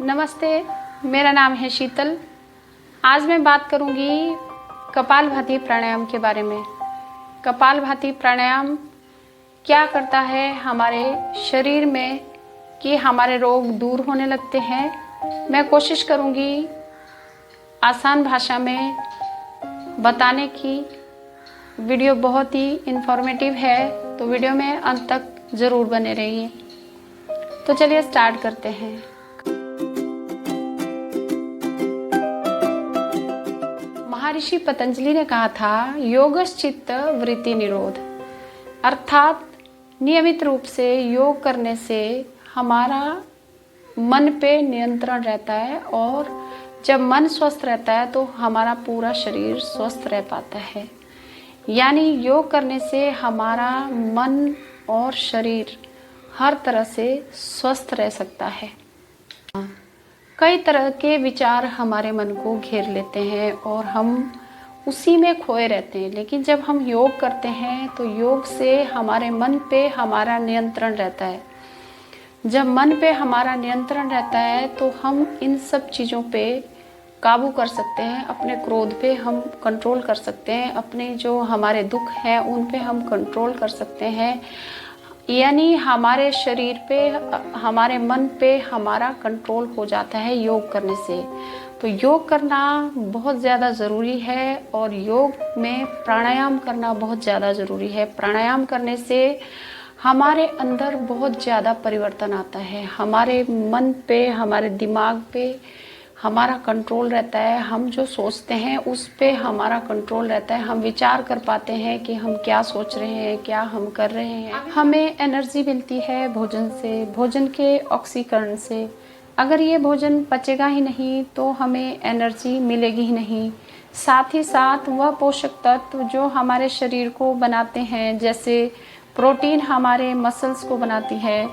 नमस्ते, मेरा नाम है शीतल। आज मैं बात करूंगी कपालभाति प्राणायाम के बारे में। कपालभाति प्राणायाम क्या करता है हमारे शरीर में कि हमारे रोग दूर होने लगते हैं। मैं कोशिश करूंगी आसान भाषा में बताने की। वीडियो बहुत ही इंफॉर्मेटिव है, तो वीडियो में अंत तक ज़रूर बने रहिए। तो चलिए स्टार्ट करते हैं। महर्षि पतंजलि ने कहा था, योगश्चित्त वृत्ति निरोध, अर्थात नियमित रूप से योग करने से हमारा मन पे नियंत्रण रहता है, और जब मन स्वस्थ रहता है तो हमारा पूरा शरीर स्वस्थ रह पाता है। यानी योग करने से हमारा मन और शरीर हर तरह से स्वस्थ रह सकता है। कई तरह के विचार हमारे मन को घेर लेते हैं और हम उसी में खोए रहते हैं, लेकिन जब हम योग करते हैं तो योग से हमारे मन पे हमारा नियंत्रण रहता है। जब मन पे हमारा नियंत्रण रहता है तो हम इन सब चीज़ों पे काबू कर सकते हैं। अपने क्रोध पे हम कंट्रोल कर सकते हैं, अपने जो हमारे दुख हैं उन पे हम कंट्रोल कर सकते हैं। यानी हमारे शरीर पे, हमारे मन पे हमारा कंट्रोल हो जाता है योग करने से। तो योग करना बहुत ज़्यादा ज़रूरी है, और योग में प्राणायाम करना बहुत ज़्यादा ज़रूरी है। प्राणायाम करने से हमारे अंदर बहुत ज़्यादा परिवर्तन आता है। हमारे मन पे, हमारे दिमाग पे हमारा कंट्रोल रहता है। हम जो सोचते हैं उस पे हमारा कंट्रोल रहता है। हम विचार कर पाते हैं कि हम क्या सोच रहे हैं, क्या हम कर रहे हैं। हमें एनर्जी मिलती है भोजन से, भोजन के ऑक्सीकरण से। अगर ये भोजन पचेगा ही नहीं तो हमें एनर्जी मिलेगी ही नहीं। साथ ही साथ वह पोषक तत्व जो हमारे शरीर को बनाते हैं, जैसे प्रोटीन हमारे मसल्स को बनाती है,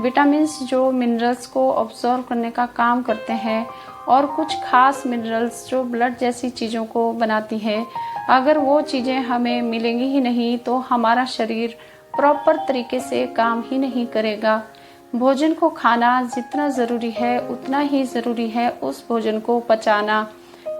विटामिन्स जो मिनरल्स को ऑब्जर्व करने का काम करते हैं, और कुछ खास मिनरल्स जो ब्लड जैसी चीज़ों को बनाती हैं, अगर वो चीज़ें हमें मिलेंगी ही नहीं तो हमारा शरीर प्रॉपर तरीके से काम ही नहीं करेगा। भोजन को खाना जितना ज़रूरी है उतना ही ज़रूरी है उस भोजन को पचाना।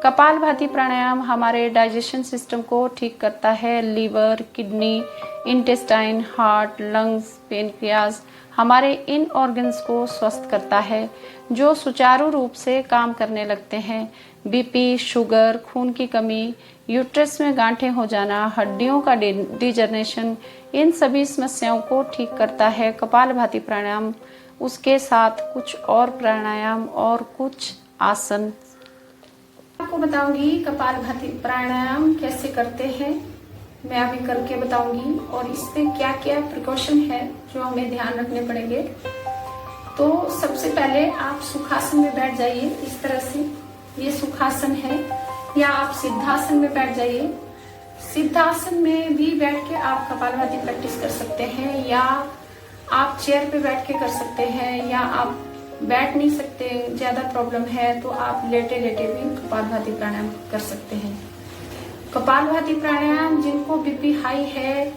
कपालभाति प्राणायाम हमारे डाइजेशन सिस्टम को ठीक करता है। Liver, kidney, intestine, heart, lungs, pancreas, हमारे इन ऑर्गन्स को स्वस्थ करता है जो सुचारू रूप से काम करने लगते हैं। बीपी, शुगर, खून की कमी, यूट्रस में गांठें हो जाना, हड्डियों का डिजनरेशन, इन सभी समस्याओं को ठीक करता है कपालभाति प्राणायाम। उसके साथ कुछ और प्राणायाम और कुछ आसन आपको बताऊंगी। कपालभाति प्राणायाम कैसे करते हैं मैं अभी करके बताऊंगी, और इसमें क्या क्या प्रिकॉशन है जो हमें ध्यान रखने पड़ेंगे। तो सबसे पहले आप सुखासन में बैठ जाइए। इस तरह से ये सुखासन है, या आप सिद्धासन में बैठ जाइए। सिद्धासन में भी बैठ के आप कपालभाति प्रैक्टिस कर सकते हैं, या आप चेयर पे बैठ के कर सकते हैं, या आप बैठ नहीं सकते, ज्यादा प्रॉब्लम है तो आप लेटे लेटे भी कपालभाति प्राणायाम कर सकते हैं। कपालभाति प्राणायाम जिनको बीपी हाई है,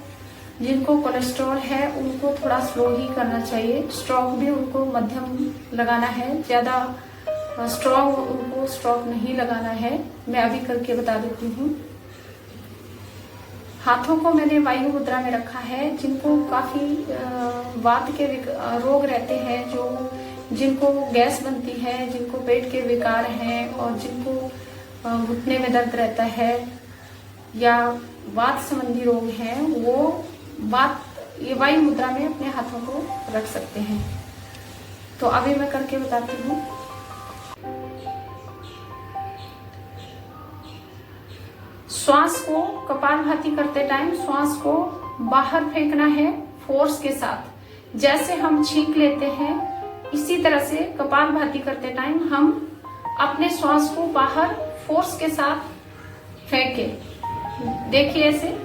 जिनको कोलेस्ट्रॉल है, उनको थोड़ा स्लो ही करना चाहिए। स्ट्रोक भी उनको मध्यम लगाना है, ज्यादा स्ट्रॉन्ग उनको स्ट्रोक नहीं लगाना है। मैं अभी करके बता देती हूँ। हाथों को मैंने वायु मुद्रा में रखा है। जिनको काफी वात के रोग रहते हैं, जिनको गैस बनती है, जिनको पेट के विकार हैं, और जिनको घुटने में दर्द रहता है, या वात संबंधी रोग हैं, वो ये वायु मुद्रा में अपने हाथों को रख सकते हैं। तो अभी मैं करके बताती हूँ। श्वास को कपालभाति करते टाइम श्वास को बाहर फेंकना है फोर्स के साथ। जैसे हम छींक लेते हैं इसी तरह से कपालभाति करते टाइम हम अपने श्वास को बाहर फोर्स के साथ फेंके। देखिए ऐसे।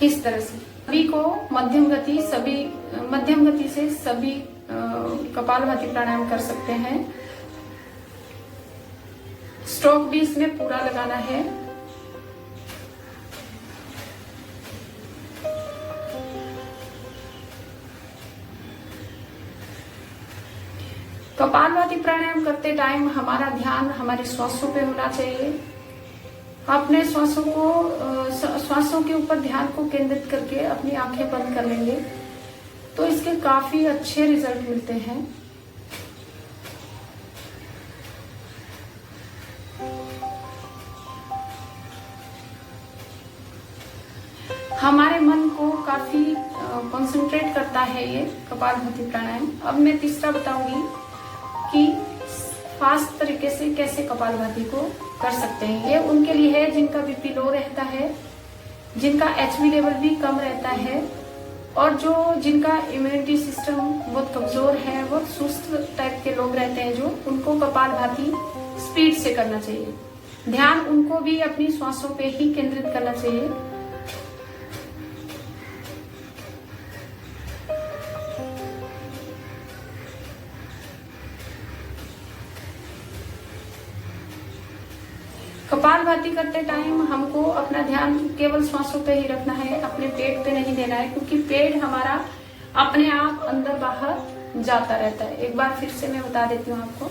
इस तरह से। अभी सभी को मध्यम गति से सभी कपालभाति प्राणायाम कर सकते हैं। स्ट्रोक भी इसमें पूरा लगाना है। कपालभाति प्राणायाम करते टाइम हमारा ध्यान हमारी श्वासों पे होना चाहिए। अपने श्वासों के ऊपर ध्यान को केंद्रित करके अपनी आंखें बंद कर लेंगे तो इसके काफी अच्छे रिजल्ट मिलते हैं। हमारे मन को काफी कंसंट्रेट करता है ये कपालभाति प्राणायाम। अब मैं तीसरा बताऊंगी कि फास्ट तरीके से कैसे कपालभाति को कर सकते हैं। ये उनके लिए है जिनका बीपी लो रहता है, जिनका एचबी लेवल भी कम रहता है, और जिनका इम्यूनिटी सिस्टम बहुत कमजोर है, बहुत सुस्त टाइप के लोग रहते हैं, जो उनको कपालभाति स्पीड से करना चाहिए। ध्यान उनको भी अपनी श्वासों पे ही केंद्रित करना चाहिए। कपालभाति करते टाइम हमको अपना ध्यान केवल श्वासों पे ही रखना है, अपने पेट पे नहीं देना है, क्योंकि पेट हमारा अपने आप अंदर बाहर जाता रहता है। एक बार फिर से मैं बता देती हूँ आपको।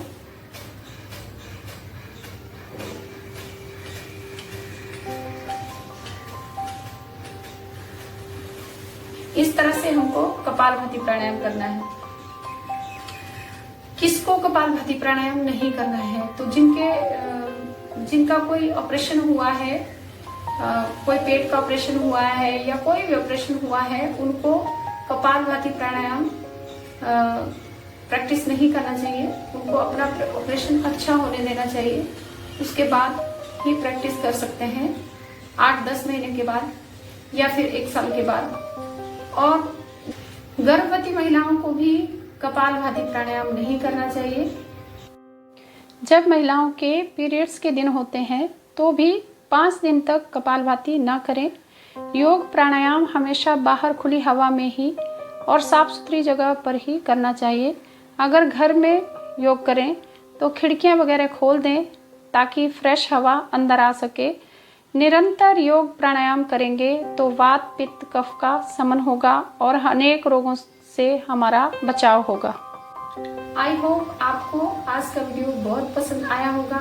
इस तरह से हमको कपालभाति प्राणायाम करना है। किसको कपालभाति प्राणायाम नहीं करना है? तो जिनका कोई ऑपरेशन हुआ है, कोई पेट का ऑपरेशन हुआ है या कोई भी ऑपरेशन हुआ है, उनको कपालभाति प्राणायाम प्रैक्टिस नहीं करना चाहिए। उनको अपना ऑपरेशन अच्छा होने देना चाहिए, उसके बाद ही प्रैक्टिस कर सकते हैं, 8-10 महीने के बाद या फिर 1 साल के बाद। और गर्भवती महिलाओं को भी कपालभाति प्राणायाम नहीं करना चाहिए। जब महिलाओं के पीरियड्स के दिन होते हैं तो भी 5 दिन तक कपालभाति ना करें। योग प्राणायाम हमेशा बाहर खुली हवा में ही और साफ सुथरी जगह पर ही करना चाहिए। अगर घर में योग करें तो खिड़कियां वगैरह खोल दें ताकि फ्रेश हवा अंदर आ सके। निरंतर योग प्राणायाम करेंगे तो वात पित्त कफ का शमन होगा और अनेक रोगों से हमारा बचाव होगा। आई होप आपको आज का वीडियो बहुत पसंद आया होगा।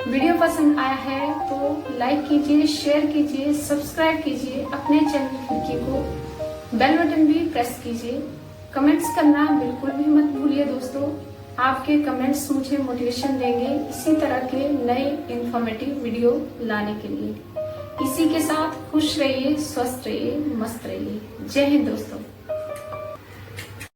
वीडियो पसंद आया है तो लाइक कीजिए, शेयर कीजिए, सब्सक्राइब कीजिए अपने चैनल खिड़की को, बेल बटन भी प्रेस कीजिए। कमेंट्स करना बिल्कुल भी मत भूलिए दोस्तों। आपके कमेंट्स मुझे मोटिवेशन देंगे इसी तरह के नए इंफॉर्मेटिव वीडियो लाने के लिए। इसी के साथ खुश रहिए, स्वस्थ रहिए, मस्त रहिए। जय हिंद दोस्तों।